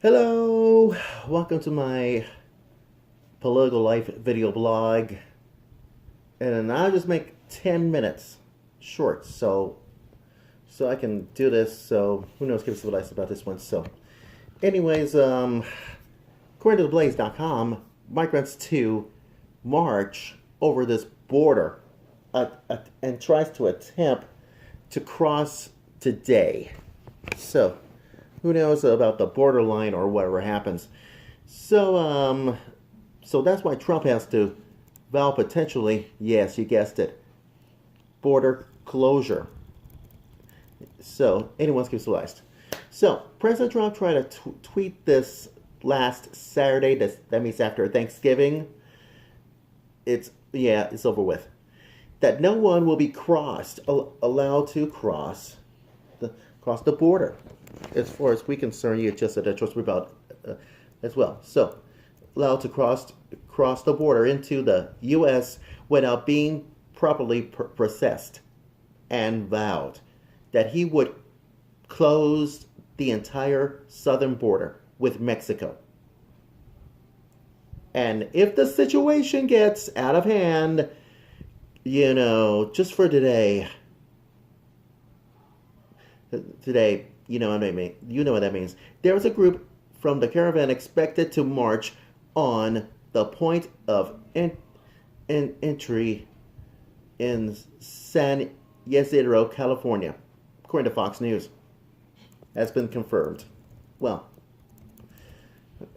Hello, welcome to my political life video blog, and I'll just make 10 minutes short, so I can do this. So who knows? Give us some advice about this one. So, anyways, according to theblaze.com, migrants to march over this border and tries to attempt to cross today. So who knows about the borderline or whatever happens. So that's why Trump has to vow potentially, yes, you guessed it, border closure. So anyone's surprised. So President Trump tried to tweet this last Saturday. That means after Thanksgiving. It's over with. That no one will be allowed to cross the border. As far as we concern, you just said that trust me about as well. So, allowed to cross the border into the U.S. without being properly processed, and vowed that he would close the entire southern border with Mexico. And if the situation gets out of hand, just for today, you know what I mean. You know what that means. There was a group from the caravan expected to march on the point of entry in San Ysidro, California, according to Fox News. That's been confirmed. Well,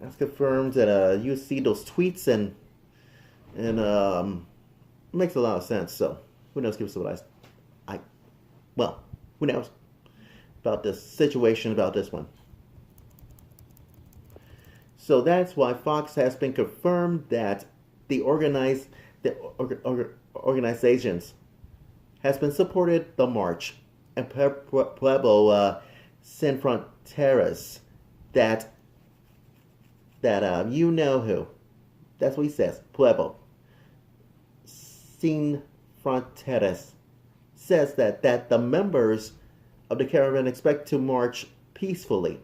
that's confirmed, and you see those tweets, and it makes a lot of sense. So who knows? Give us some advice. Who knows about this situation, about this one. So that's why Fox has been confirmed that the organizations has been supported the march and Pueblo Sin Fronteras that you know who. That's what he says. Pueblo Sin Fronteras says that the members of the caravan expect to march peacefully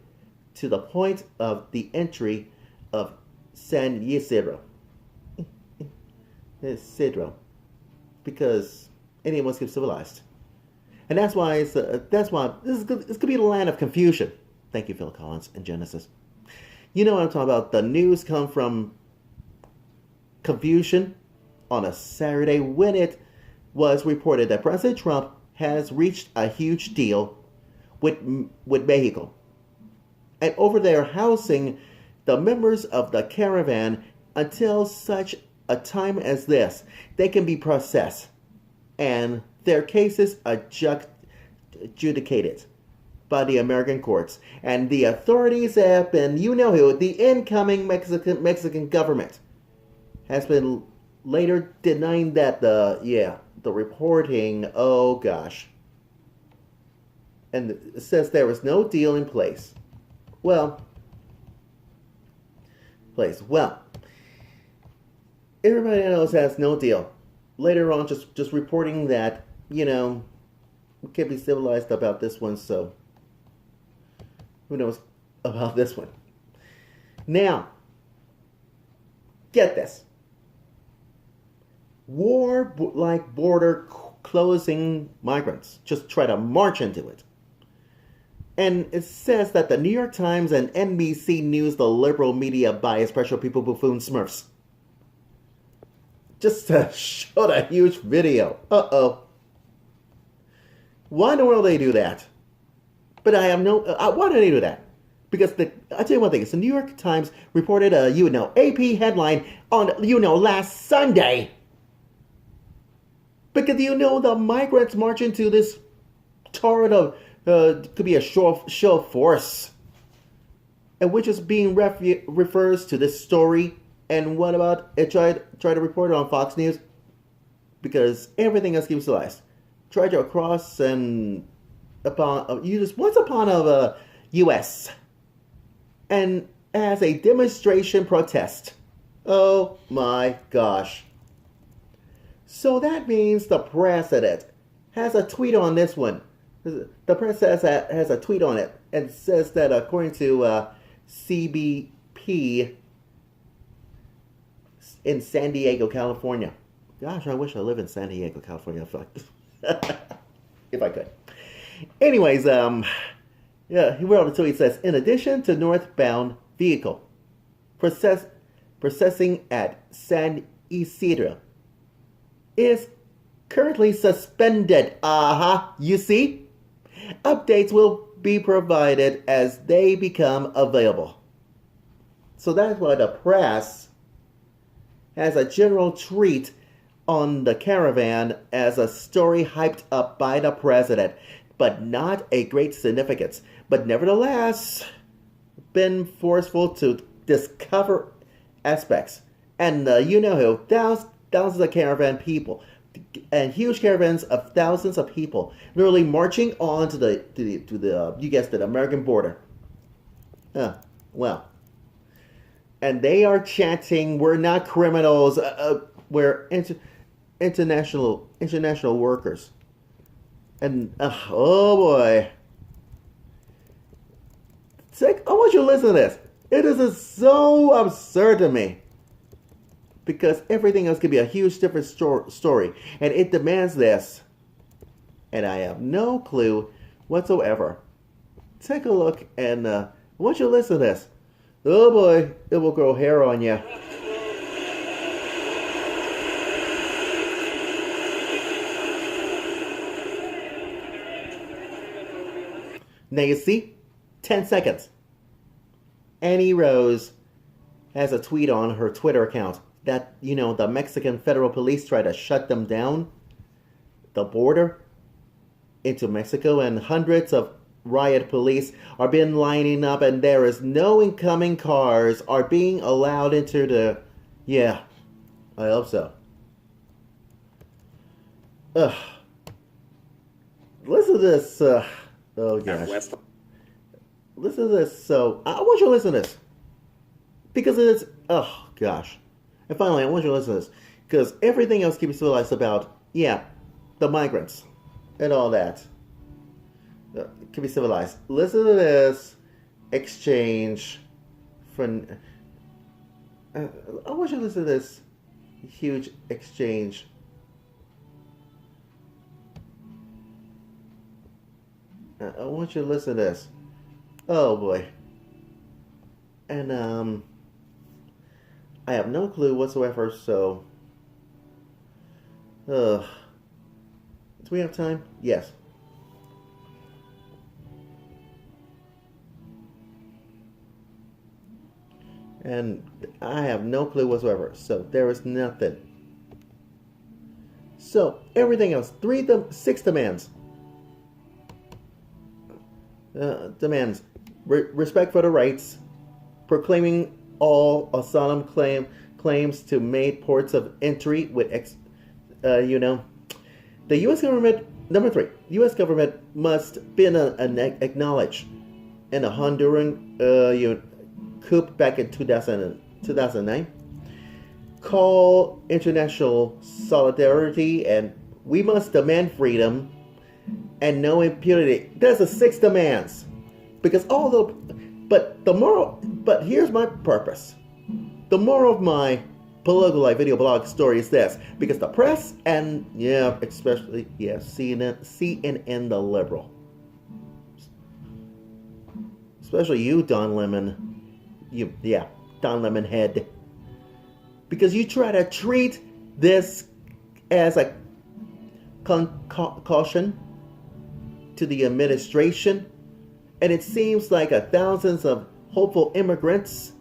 to the point of the entry of San Ysidro. Because anyone's civilized. And that's why this is going to be the land of confusion. Thank you, Phil Collins and Genesis. You know what I'm talking about. The news come from confusion on a Saturday when it was reported that President Trump has reached a huge deal with Mexico, and over there housing the members of the caravan until such a time as this they can be processed and their cases adjudicated by the American courts. And the authorities have been, the incoming Mexican government has been later denying that the reporting. Oh gosh. And it says there was no deal in place. Well, everybody knows that's no deal. Later on, just reporting that, we can't be civilized about this one, so who knows about this one. Now, get this. War-like border closing migrants just try to march into it. And it says that the New York Times and NBC News, the liberal media bias, special people, buffoon smurfs, just showed a huge video. Uh-oh. Why in the world do they do that? But I have why do they do that? Because I'll tell you one thing. It's the New York Times reported a, AP headline on, last Sunday. Because the migrants march into this torrent of, could be a show of force. And which is being refers to this story. And what about it? Try to report it on Fox News, because everything else keeps lies. Try to cross and once upon a U.S. and as a demonstration protest. Oh my gosh! So that means the president has a tweet on this one. The press has a tweet on it and says that according to CBP in San Diego, California. Gosh, I wish I lived in San Diego, California. If I could. Anyways, yeah, he wrote a tweet. Says, in addition to northbound vehicle processing at San Isidro is currently suspended. You see? Updates will be provided as they become available. So that's why the press has a general treat on the caravan as a story hyped up by the president, but not a great significance. But nevertheless, been forceful to discover aspects. And you know who? Thousands of caravan people and huge caravans of thousands of people literally marching on to the you guessed it, American border. Well, and they are chanting, "We're not criminals. We're international workers." And oh boy, I want you to listen to this. It is so absurd to me. Because everything else could be a huge different story. And it demands this. And I have no clue whatsoever. Take a look and I want you to listen to this. Oh boy, it will grow hair on you. Now you see, 10 seconds. Annie Rose has a tweet on her Twitter account that, you know, the Mexican federal police try to shut them down, the border into Mexico, and hundreds of riot police are being lining up, and there is no incoming cars are being allowed into the... Yeah, I hope so. Listen to this. Oh gosh. Listen to this. So I want you to listen to this because it's... Oh gosh. And finally, I want you to listen to this, because everything else can be civilized about, yeah, the migrants and all that. Can be civilized. Listen to this exchange from... I want you to listen to this huge exchange. I want you to listen to this. Oh boy. And, I have no clue whatsoever, so... Do we have time? Yes. And I have no clue whatsoever, so there is nothing. So, everything else. 6 demands. Demands. Respect for the rights. Proclaiming all asylum claims to made ports of entry with the U.S. government. Number 3, the U.S. government must be acknowledged in the Honduran coup back in 2009. Call international solidarity, and we must demand freedom and no impunity. There's the 6 demands, because all the But here's my purpose. The moral of my Political Life video blog story is this. Because the press and, especially, CNN, the liberal. Especially you, Don Lemon. Don Lemon head. Because you try to treat this as a caution to the administration. And it seems like thousands of hopeful immigrants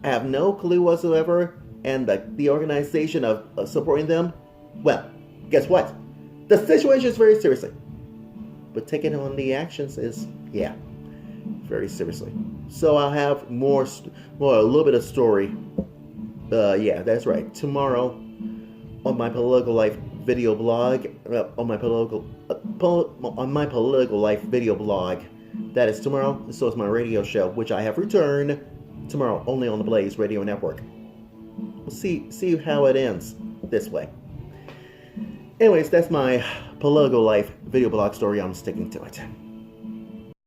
have no clue whatsoever, and the organization of supporting them, well, guess what? The situation is very seriously. But taking on the actions is, very seriously. So I'll have a little bit of story. That's right. Tomorrow on my Political Life video blog, on my Political Life video blog. That is tomorrow. So is my radio show, which I have returned tomorrow only on the Blaze Radio Network. We'll see how it ends this way. Anyways, that's my Political Life video blog story. I'm sticking to it.